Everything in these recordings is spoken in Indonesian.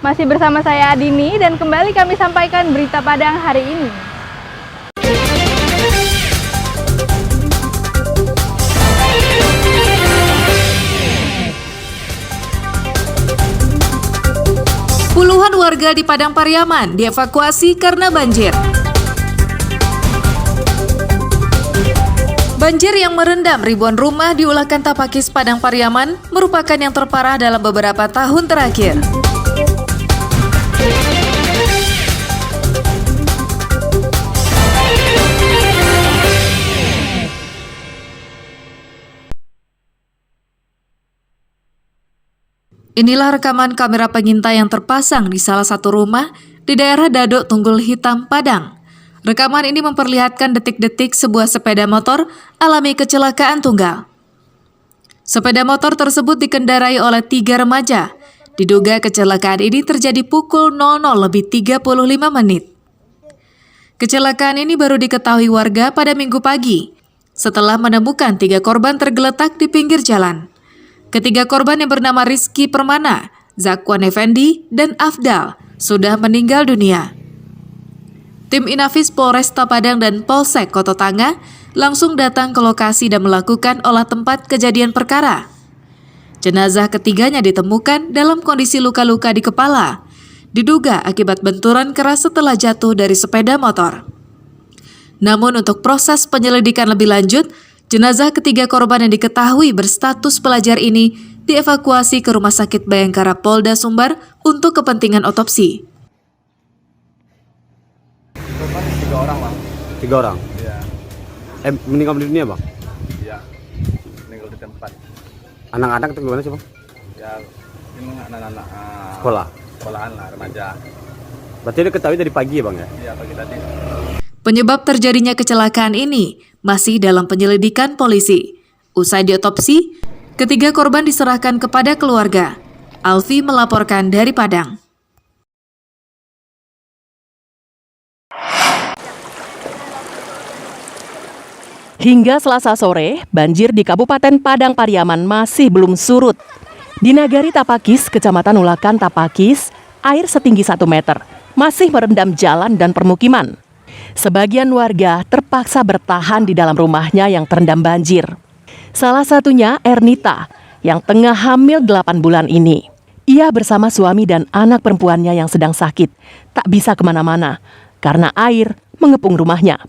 Masih bersama saya Adini dan kembali kami sampaikan berita Padang hari ini. Puluhan warga di Padang Pariaman dievakuasi karena banjir. Banjir yang merendam ribuan rumah di Ulakan Tapakis, Padang Pariaman merupakan yang terparah dalam beberapa tahun terakhir. Inilah rekaman kamera pengintai yang terpasang di salah satu rumah di daerah Dadok Tunggul Hitam, Padang. Rekaman ini memperlihatkan detik-detik sebuah sepeda motor alami kecelakaan tunggal. Sepeda motor tersebut dikendarai oleh 3 remaja. Diduga kecelakaan ini terjadi pukul 00:35 menit. Kecelakaan ini baru diketahui warga pada Minggu pagi, setelah menemukan 3 korban tergeletak di pinggir jalan. Ketiga korban yang bernama Rizky Permana, Zakwan Effendi, dan Afdal sudah meninggal dunia. Tim Inafis Polresta Padang dan Polsek Koto Tanga langsung datang ke lokasi dan melakukan olah tempat kejadian perkara. Jenazah ketiganya ditemukan dalam kondisi luka-luka di kepala, diduga akibat benturan keras setelah jatuh dari sepeda motor. Namun untuk proses penyelidikan lebih lanjut, jenazah ketiga korban yang diketahui berstatus pelajar ini dievakuasi ke Rumah Sakit Bayangkara Polda Sumbar untuk kepentingan otopsi. Korban 3 orang, Bang. 3 orang? Iya. Meninggal di dunia, Bang? Iya. Meninggal di tempat. Anak-anak itu gimana sih, Bang? Ya, ini anak-anak sekolahan lah, remaja. Berarti dia ketahui dari pagi ya, Bang ya? Iya, pagi tadi. Penyebab terjadinya kecelakaan ini masih dalam penyelidikan polisi. Usai diotopsi, ketiga korban diserahkan kepada keluarga. Alfi melaporkan dari Padang. Hingga Selasa sore, banjir di Kabupaten Padang Pariaman masih belum surut. Di Nagari Tapakis, Kecamatan Ulakan Tapakis, air setinggi 1 meter masih merendam jalan dan permukiman. Sebagian warga terpaksa bertahan di dalam rumahnya yang terendam banjir. Salah satunya Ernita yang tengah hamil 8 bulan ini. Ia bersama suami dan anak perempuannya yang sedang sakit, tak bisa kemana-mana karena air mengepung rumahnya.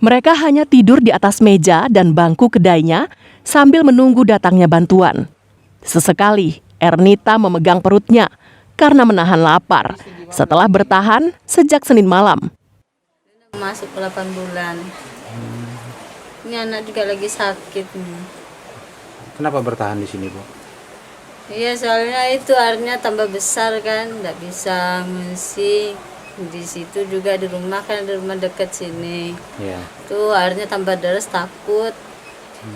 Mereka hanya tidur di atas meja dan bangku kedainya sambil menunggu datangnya bantuan. Sesekali Ernita memegang perutnya karena menahan lapar setelah bertahan sejak Senin malam. Masuk 8 bulan. Ini anak juga lagi sakit. Kenapa bertahan di sini, Bu? Iya, soalnya itu airnya tambah besar kan, nggak bisa ngungsi. Di situ juga di rumah kan, ada rumah dekat sini. Iya. Tuh airnya tambah deras, takut.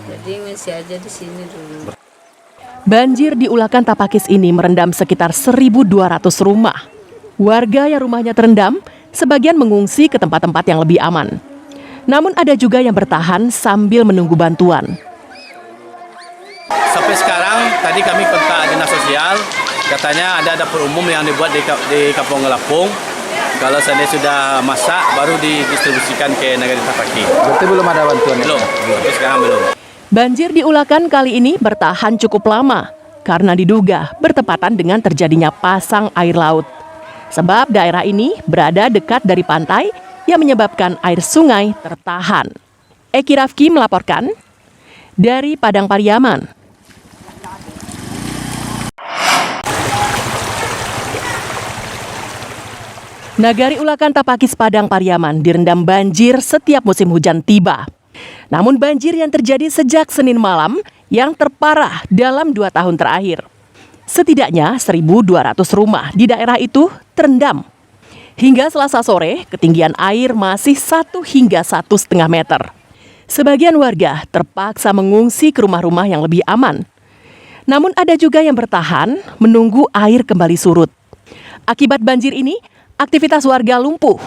Jadi ngungsi aja di sini dulu. Banjir di Ulakan Tapakis ini merendam sekitar 1.200 rumah. Warga yang rumahnya terendam sebagian mengungsi ke tempat-tempat yang lebih aman. Namun ada juga yang bertahan sambil menunggu bantuan. Sampai sekarang, tadi kami kontak dinas sosial, katanya ada dapur umum yang dibuat di Kampung Ngelapung. Kalau seandainya sudah masak, baru didistribusikan ke Nagari Tapakis. Berarti belum ada bantuan? Belum, sampai sekarang belum. Banjir di Ulakan kali ini bertahan cukup lama karena diduga bertepatan dengan terjadinya pasang air laut. Sebab daerah ini berada dekat dari pantai yang menyebabkan air sungai tertahan. Eki Rafki melaporkan dari Padang Pariaman. Nagari Ulakan Tapakis Padang Pariaman direndam banjir setiap musim hujan tiba. Namun banjir yang terjadi sejak Senin malam yang terparah dalam 2 tahun terakhir. Setidaknya 1.200 rumah di daerah itu terendam. Hingga Selasa sore, ketinggian air masih 1 hingga 1,5 meter. Sebagian warga terpaksa mengungsi ke rumah-rumah yang lebih aman. Namun ada juga yang bertahan menunggu air kembali surut. Akibat banjir ini, aktivitas warga lumpuh.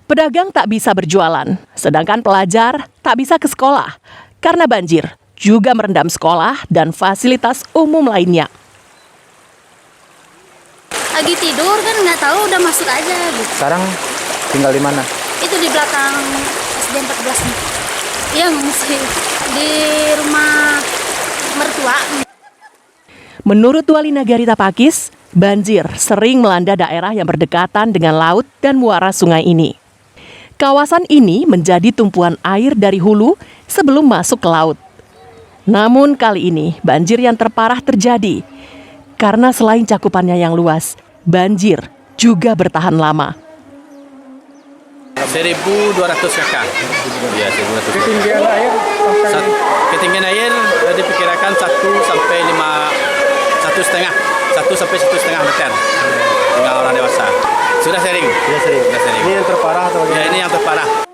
Pedagang tak bisa berjualan, sedangkan pelajar tak bisa ke sekolah karena banjir juga merendam sekolah dan fasilitas umum lainnya. Lagi tidur kan nggak tahu udah masuk aja gitu. Sekarang tinggal di mana? Itu di belakang SD 14 nih. Iya ngungsi di rumah mertua. Menurut Wali Nagari Tapakis, banjir sering melanda daerah yang berdekatan dengan laut dan muara sungai ini. Kawasan ini menjadi tumpuan air dari hulu sebelum masuk ke laut. Namun kali ini banjir yang terparah terjadi karena selain cakupannya yang luas, banjir juga bertahan lama. 1.200 kakak. Ya, 1.200 kakak. Ketinggian air Ketinggian air diperkirakan 1 sampai 1,5 meter dengan orang dewasa. Sudah sering. Ini yang terparah atau Ya, ini yang terparah.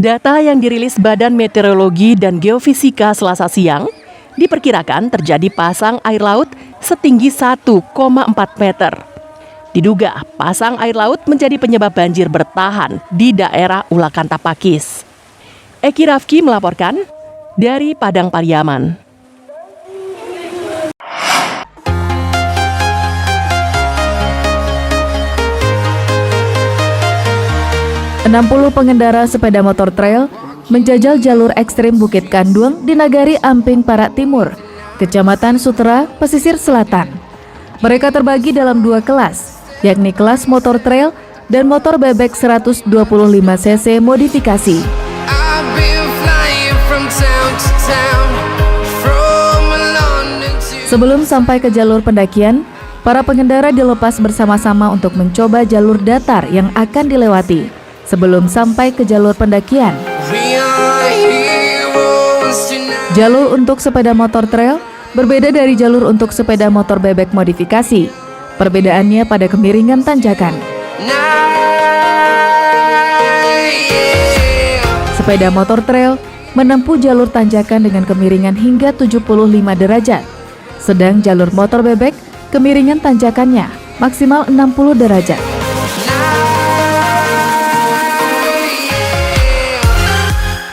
Data yang dirilis Badan Meteorologi dan Geofisika Selasa siang diperkirakan terjadi pasang air laut setinggi 1,4 meter. Diduga pasang air laut menjadi penyebab banjir bertahan di daerah Ulakan Tapakis. Eki Rafki melaporkan dari Padang Pariaman. 60 pengendara sepeda motor trail menjajal jalur ekstrim Bukit Kanduang di Nagari Amping Parak Timur, Kecamatan Sutera, Pesisir Selatan. Mereka terbagi dalam 2 kelas, yakni kelas motor trail dan motor bebek 125 cc modifikasi. Sebelum sampai ke jalur pendakian, para pengendara dilepas bersama-sama untuk mencoba jalur datar yang akan dilewati sebelum sampai ke jalur pendakian. Jalur untuk sepeda motor trail berbeda dari jalur untuk sepeda motor bebek modifikasi. Perbedaannya pada kemiringan tanjakan. Sepeda motor trail menempuh jalur tanjakan dengan kemiringan hingga 75 derajat. Sedang jalur motor bebek kemiringan tanjakannya maksimal 60 derajat.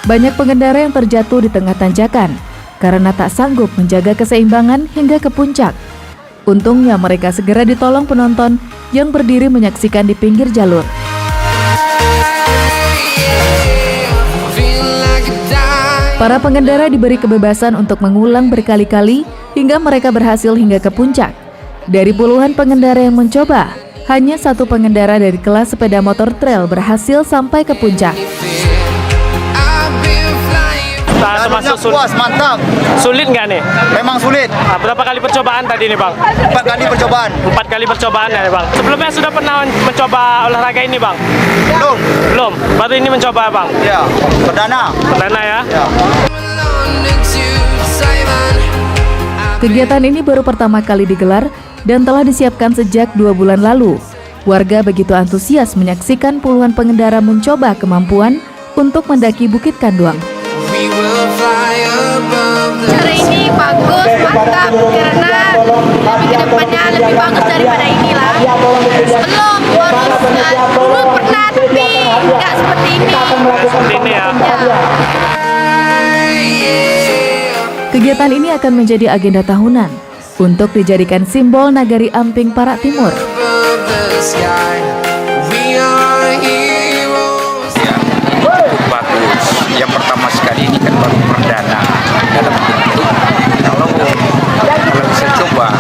Banyak pengendara yang terjatuh di tengah tanjakan karena tak sanggup menjaga keseimbangan hingga ke puncak. Untungnya mereka segera ditolong penonton yang berdiri menyaksikan di pinggir jalur. Para pengendara diberi kebebasan untuk mengulang berkali-kali hingga mereka berhasil hingga ke puncak. Dari puluhan pengendara yang mencoba, hanya 1 pengendara dari kelas sepeda motor trail berhasil sampai ke puncak. Termasuk puas, mantap. Sulit nggak nih? Memang sulit. Berapa kali percobaan tadi nih Bang? 4 kali percobaan. 4 kali percobaan ya Bang? Sebelumnya sudah pernah mencoba olahraga ini Bang? Belum? Baru ini mencoba Bang? Ya, perdana. Perdana ya? Ya. Kegiatan ini baru pertama kali digelar dan telah disiapkan sejak 2 bulan lalu. Warga begitu antusias menyaksikan puluhan pengendara mencoba kemampuan untuk mendaki Bukit Kanduang. Cara ini bagus, mantap, karena lebih kedepannya lebih bagus daripada inilah. Belum, dulu pernah tapi nggak seperti ini. Seperti ini ya? Kegiatan ini akan menjadi agenda tahunan untuk dijadikan simbol Nagari Amping Parak Timur. Bagus. Yang pertama sekali ini kan baru perdana dalam bentuk kalau bisa coba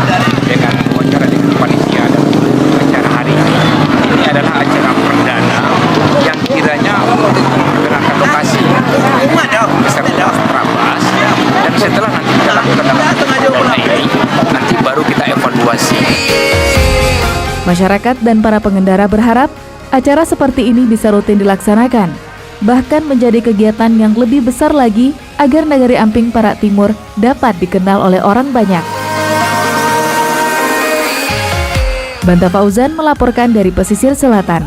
dengan wawancara dengan panitia dan acara hari ini adalah acara perdana yang kiranya untuk menggerakkan lokasi beserta Prabas, dan setelah nanti kita lakukan dalam ini nanti baru kita evaluasi. Masyarakat dan para pengendara berharap acara seperti ini bisa rutin dilaksanakan, bahkan menjadi kegiatan yang lebih besar lagi agar Nagari Amping Parak Timur dapat dikenal oleh orang banyak. Banta Fauzan melaporkan dari Pesisir Selatan.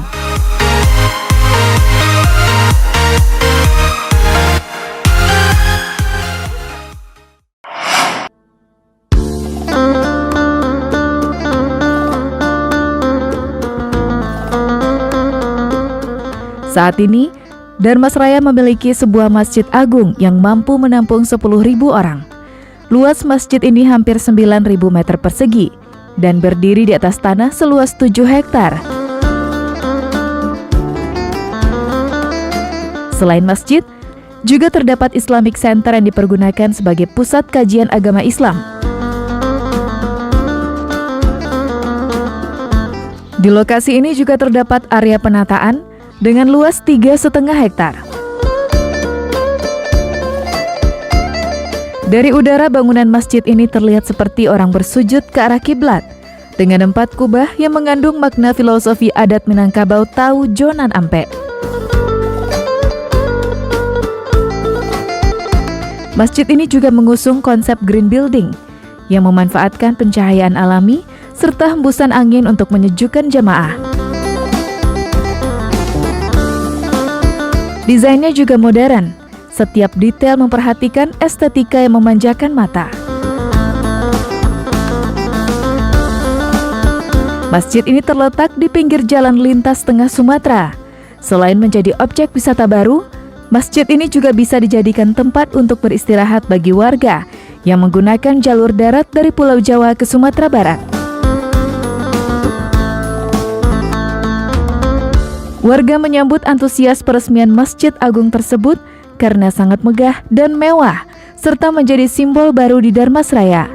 Saat ini, Darmasraya memiliki sebuah masjid agung yang mampu menampung 10.000 orang. Luas masjid ini hampir 9.000 meter persegi dan berdiri di atas tanah seluas 7 hektar. Selain masjid, juga terdapat Islamic Center yang dipergunakan sebagai pusat kajian agama Islam. Di lokasi ini juga terdapat area penataan dengan luas 3,5 hektar. Dari udara, bangunan masjid ini terlihat seperti orang bersujud ke arah kiblat dengan 4 kubah yang mengandung makna filosofi adat Minangkabau Tau Jonan Ampe. Masjid ini juga mengusung konsep green building yang memanfaatkan pencahayaan alami serta hembusan angin untuk menyejukkan jamaah. Desainnya juga modern. Setiap detail memperhatikan estetika yang memanjakan mata. Masjid ini terletak di pinggir jalan lintas tengah Sumatera. Selain menjadi objek wisata baru, masjid ini juga bisa dijadikan tempat untuk beristirahat bagi warga yang menggunakan jalur darat dari Pulau Jawa ke Sumatera Barat. Warga menyambut antusias peresmian Masjid Agung tersebut karena sangat megah dan mewah, serta menjadi simbol baru di Darmasraya.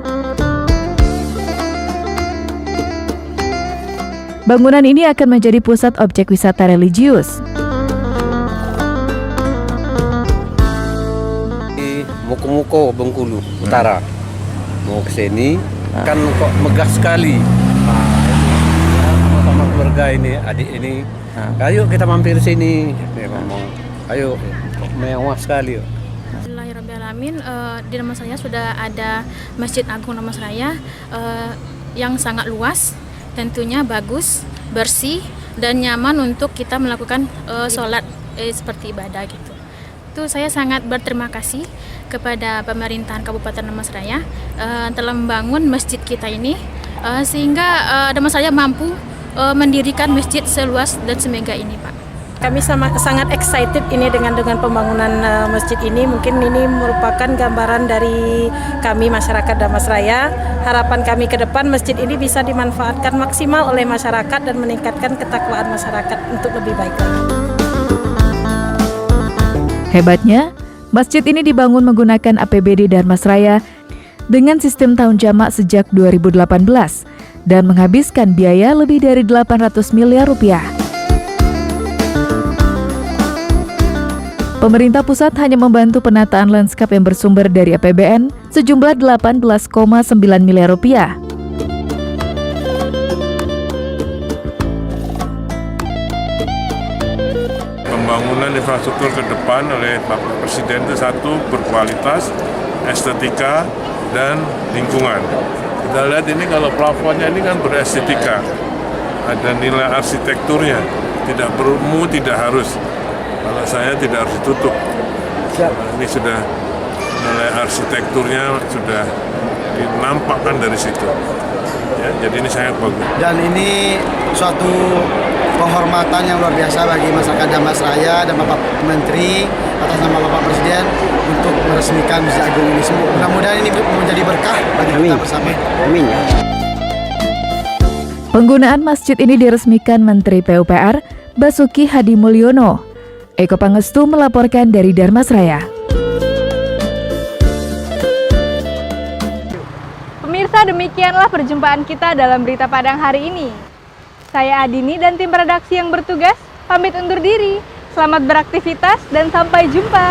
Bangunan ini akan menjadi pusat objek wisata religius. Muko-muko Bengkulu Utara mau ke sini kan kok megah sekali. Sama keluarga ini, adik ini, ayo kita mampir sini. Dia ngomong, ayo kok mewah sekali. Bismillahirrahmanirrahim. Di Darmasraya sudah ada Masjid Agung Darmasraya yang sangat luas, tentunya bagus, bersih dan nyaman untuk kita melakukan sholat seperti ibadah gitu. Itu saya sangat berterima kasih kepada pemerintahan Kabupaten Darmasraya telah membangun masjid kita ini sehingga Darmasraya mampu mendirikan masjid seluas dan semegah ini, Pak. Kami sangat excited ini dengan pembangunan masjid ini. Mungkin ini merupakan gambaran dari kami masyarakat Darmasraya. Harapan kami ke depan masjid ini bisa dimanfaatkan maksimal oleh masyarakat dan meningkatkan ketakwaan masyarakat untuk lebih baik lagi. Hebatnya, masjid ini dibangun menggunakan APBD Darmasraya dengan sistem tahun jamak sejak 2018 dan menghabiskan biaya lebih dari 800 miliar rupiah. Pemerintah pusat hanya membantu penataan lanskap yang bersumber dari APBN sejumlah 18,9 miliar rupiah. Pembangunan infrastruktur ke depan oleh Bapak Presiden itu satu, berkualitas, estetika, dan lingkungan. Kita lihat ini kalau plafonnya ini kan berestetika, ada nilai arsitekturnya, tidak perlu, tidak harus. Kalau saya tidak harus ditutup. Ini sudah nilai arsitekturnya sudah dinampakkan dari situ. Ya, jadi ini sangat bagus. Dan ini suatu penghormatan yang luar biasa bagi masyarakat Darmasraya dan Bapak Menteri atas nama Bapak Presiden untuk meresmikan Masjid Agung ini. Mudah-mudahan ini menjadi berkah bagi kita bersama. Amin. Penggunaan masjid ini diresmikan Menteri PUPR Basuki Hadi Mulyono. Eko Pangestu melaporkan dari Darmasraya. Pemirsa, demikianlah perjumpaan kita dalam Berita Padang hari ini. Saya Adini dan tim redaksi yang bertugas pamit undur diri. Selamat beraktivitas dan sampai jumpa.